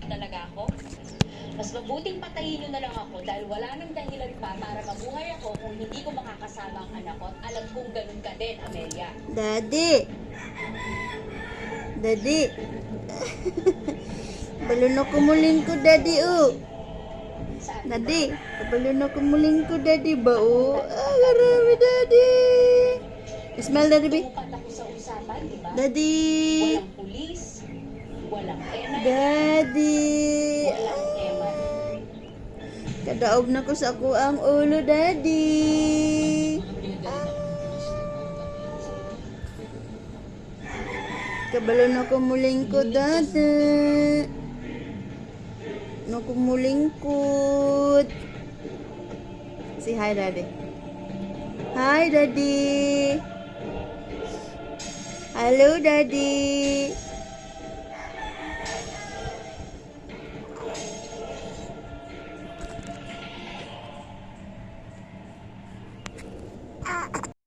talaga ako. Mas mabuting patayin nyo na lang ako dahil wala nang dahilan pa para mabuhay ako kung hindi ko makakasama ang anak ko at alam kong ganun ka din, Amelia. Daddy. Daddy. Balon na kumuling ko, Daddy, oh. Saan? Daddy. Balon na kumuling ko, Daddy ba, oh. Ah, garami, Daddy. Smell, Daddy, B. Tumupat ako sa usapan, di ba? Daddy. Walang pulis, walang penay, Daddy. walang eman. Kadaog na ko sa ako ang ulo, Daddy. Kabalo na ko mulingkod, Daddy. Na ko mulingkod. Say hi, Daddy. Hi, Daddy. Hello, Daddy.